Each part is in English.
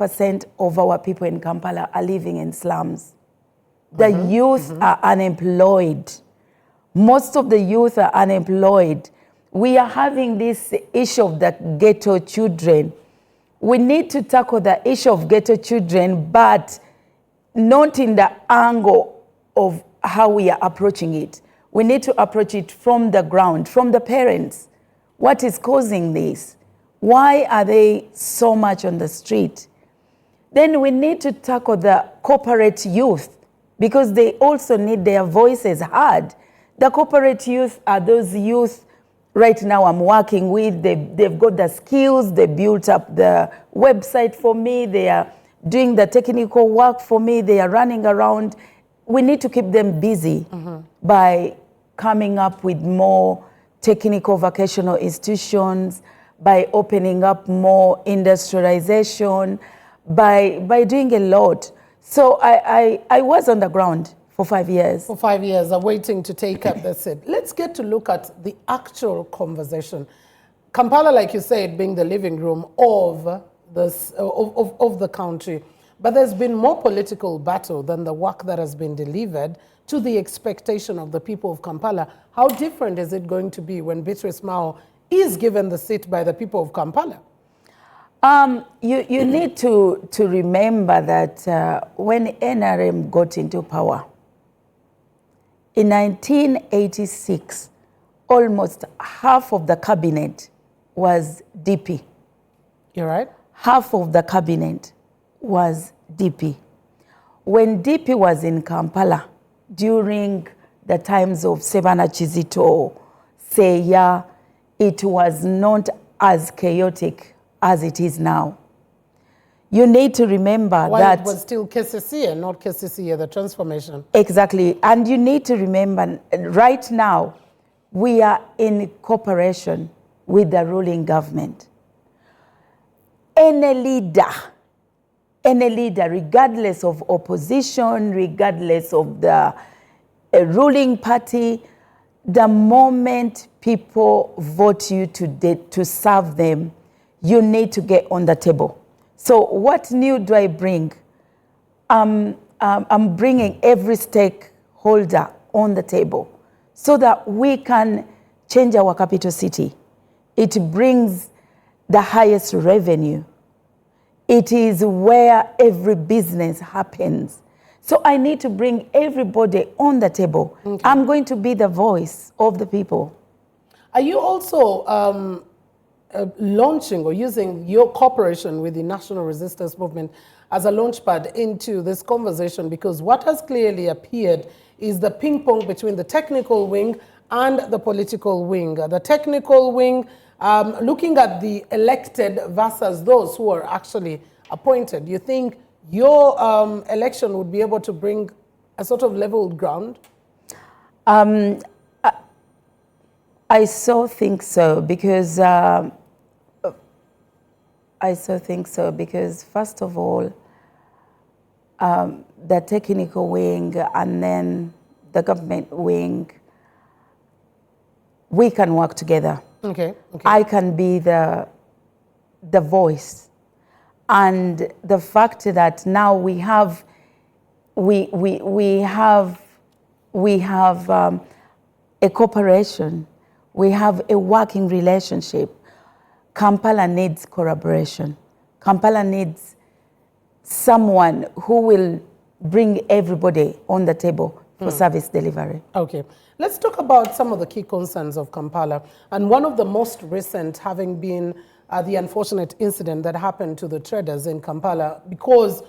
of our people in Kampala are living in slums. The youth are unemployed. Most of the youth are unemployed. We are having this issue of the ghetto children. We need to tackle the issue of ghetto children, but not in the angle of how we are approaching it. We need to approach it from the ground, from the parents. What is causing this? Why are they so much on the street? Then we need to tackle the corporate youth, because they also need their voices heard. The corporate youth are those youth right now I'm working with. They've got the skills, they built up the website for me, they are doing the technical work for me, they are running around. We need to keep them busy by coming up with more technical vocational institutions, by opening up more industrialization, by doing a lot. So I was on the ground for 5 years. For 5 years, I'm waiting to take up the seat. Let's get to look at the actual conversation. Kampala, like you said, being the living room of the country, but there's been more political battle than the work that has been delivered to the expectation of the people of Kampala. How different is it going to be when Beatrice Mao is given the seat by the people of Kampala? You need to remember that when NRM got into power, in 1986, almost half of the cabinet was DP. You're right. Half of the cabinet was DP. When DP was in Kampala, during the times of Sebana Chizito, Seya, it was not as chaotic as it is now. You need to remember that... it was still KCC, not KCC, the transformation. Exactly. And you need to remember, right now, we are in cooperation with the ruling government. Any leader, regardless of opposition, regardless of the ruling party, the moment people vote you to serve them, you need to get on the table. So what new do I bring? I'm bringing every stakeholder on the table so that we can change our capital city. It brings the highest revenue. It is where every business happens. So I need to bring everybody on the table. Okay. I'm going to be the voice of the people. Are you also launching or using your cooperation with the National Resistance Movement as a launchpad into this conversation? Because what has clearly appeared is the ping pong between the technical wing and the political wing. The technical wing looking at the elected versus those who are actually appointed. You think your election would be able to bring a sort of level ground? I so think so, because first of all, the technical wing and then the government wing, we can work together. Okay. I can be the voice, and the fact that now we have a cooperation. We have a working relationship. Kampala needs collaboration. Kampala needs someone who will bring everybody on the table for service delivery. Okay. Let's talk about some of the key concerns of Kampala. And one of the most recent having been the unfortunate incident that happened to the traders in Kampala, because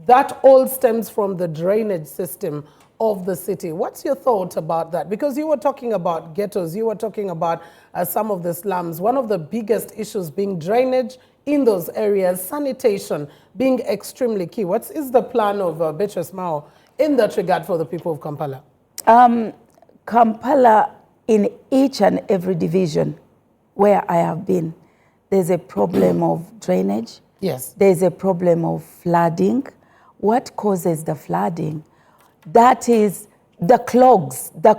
that all stems from the drainage system of the city. What's your thought about that? Because you were talking about ghettos, you were talking about some of the slums. One of the biggest issues being drainage in those areas, sanitation being extremely key. What is the plan of Beatrice Mao in that regard for the people of Kampala? Kampala, in each and every division where I have been, there's a problem of drainage. Yes. There's a problem of flooding. What causes the flooding? That is the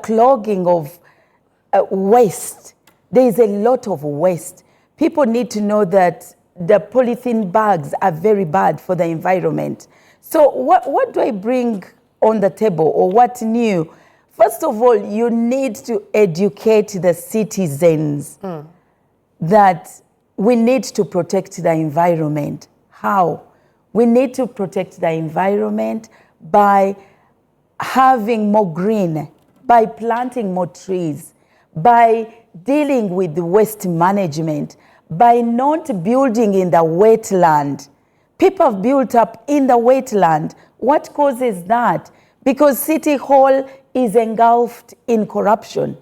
clogging of waste. There is a lot of waste. People need to know that the polythene bags are very bad for the environment. So what do I bring on the table, or what new? First of all, you need to educate the citizens that we need to protect the environment. How? We need to protect the environment by having more green, by planting more trees, by dealing with the waste management, by not building in the wetland. People have built up in the wetland. What causes that? Because City Hall is engulfed in corruption.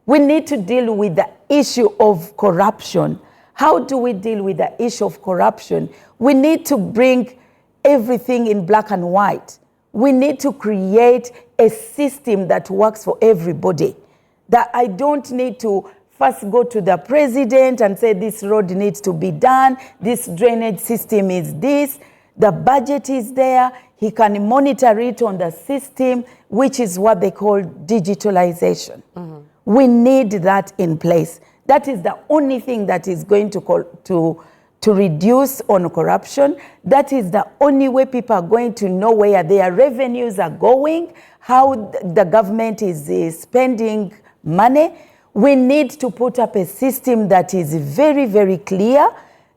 We need to deal with the issue of corruption. How do we deal with the issue of corruption? We need to bring everything in black and white. We need to create a system that works for everybody. That I don't need to first go to the president and say this road needs to be done, this drainage system is this, the budget is there, he can monitor it on the system, which is what they call digitalization. We need that in place. That is the only thing that is going to reduce on corruption. That is the only way people are going to know where their revenues are going, how the government is spending money. We need to put up a system that is very, very clear,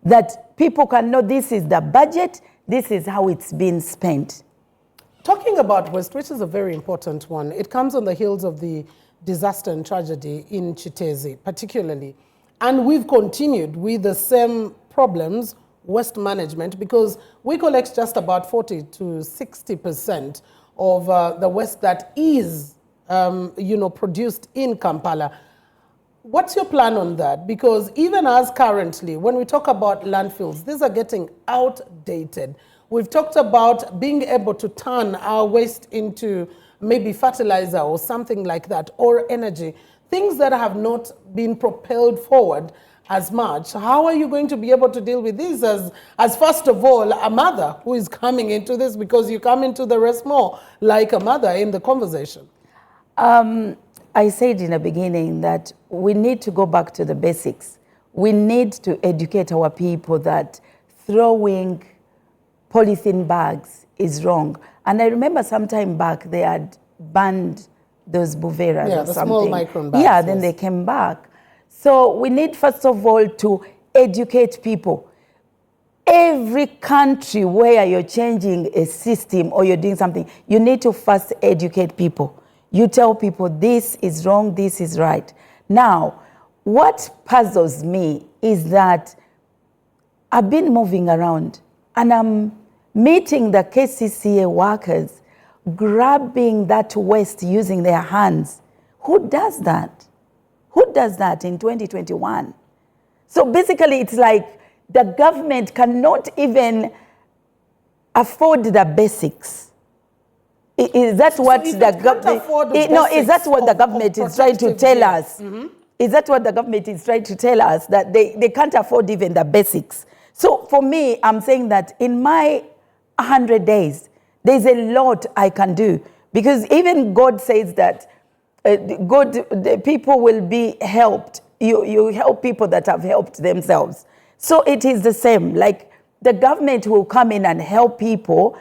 that people can know this is the budget, this is how it's been spent. Talking about waste, which is a very important one, it comes on the heels of the disaster and tragedy in Chitezi, particularly. And we've continued with the same problems, waste management, because we collect just about 40 to 60% of the waste that is, produced in Kampala. What's your plan on that? Because even as currently, when we talk about landfills, these are getting outdated. We've talked about being able to turn our waste into maybe fertilizer or something like that, or energy, things that have not been propelled forward as much. How are you going to be able to deal with this as first of all, a mother who is coming into this, because you come into the rest more like a mother in the conversation? I said in the beginning that we need to go back to the basics. We need to educate our people that throwing polythene bags is wrong. And I remember some time back they had banned those Buveras or the something. small micron bags. Yeah, then they came back. So we need first of all to educate people. Every country where you're changing a system or you're doing something, you need to first educate people. You tell people this is wrong, this is right. Now, what puzzles me is that I've been moving around and I'm meeting the KCCA workers grabbing that waste using their hands. Who does that? Who does that in 2021? So basically it's like the government cannot even afford the basics. Is that what the government? No, is that what the government is trying to tell us? Is that what the government is trying to tell us, that they can't afford even the basics? So for me, I'm saying that in my 100 days, there's a lot I can do, because even God says that the people will be helped. You help people that have helped themselves. So it is the same. Like the government will come in and help people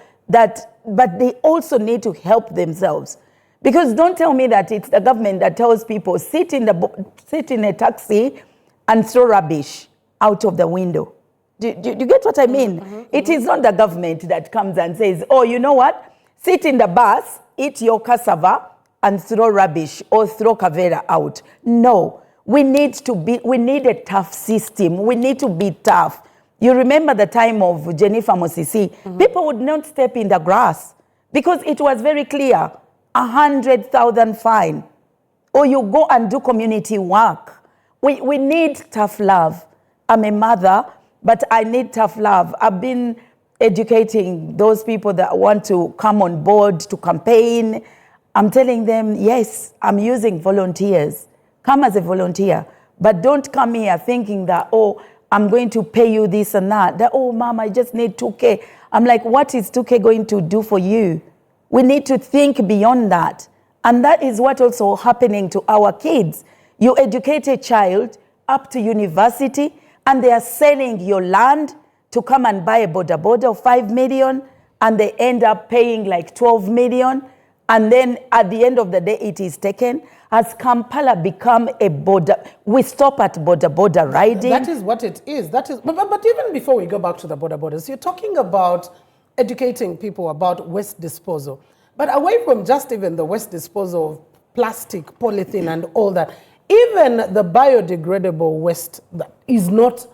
but they also need to help themselves. Because don't tell me that it's the government that tells people sit in a taxi and throw rubbish out of the window. Do you get what I mean? It is not the government that comes and says, oh, you know what? Sit in the bus, eat your cassava and throw rubbish or throw kavera out. No, we need a tough system. We need to be tough. You remember the time of Jennifer Mosisi, people would not step in the grass because it was very clear, 100,000 fine. Or you go and do community work. We need tough love. I'm a mother, but I need tough love. I've been educating those people that want to come on board to campaign. I'm telling them, yes, I'm using volunteers. Come as a volunteer, but don't come here thinking that, oh, I'm going to pay you this and that. Oh, Mom, I just need 2K. I'm like, what is 2K going to do for you? We need to think beyond that. And that is what also happening to our kids. You educate a child up to university, and they are selling your land to come and buy a boda of 5 million, and they end up paying like 12 million. And then at the end of the day, it is taken. Has Kampala become a border? We stop at border riding. That is what it is. That is, but even before we go back to the borders, you're talking about educating people about waste disposal. But away from just even the waste disposal of plastic, polythene, and all that, even the biodegradable waste that is not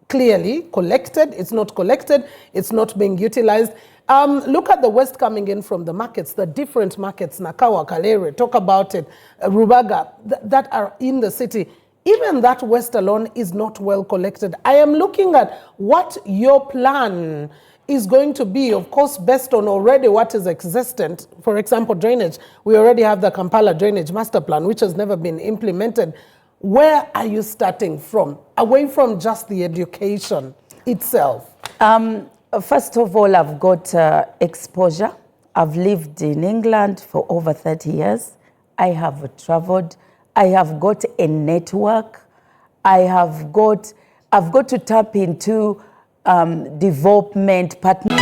clearly collected, it's not collected, it's not being utilized. Look at the waste coming in from the markets, the different markets, Nakawa, Kalere, talk about it, Rubaga, that are in the city. Even that waste alone is not well collected. I am looking at what your plan is going to be, of course, based on already what is existent. For example, drainage. We already have the Kampala Drainage Master Plan, which has never been implemented. Where are you starting from, away from just the education itself? First of all, I've got exposure. I've lived in England for over 30 years. I have traveled. I have got a network. I've got to tap into development partners.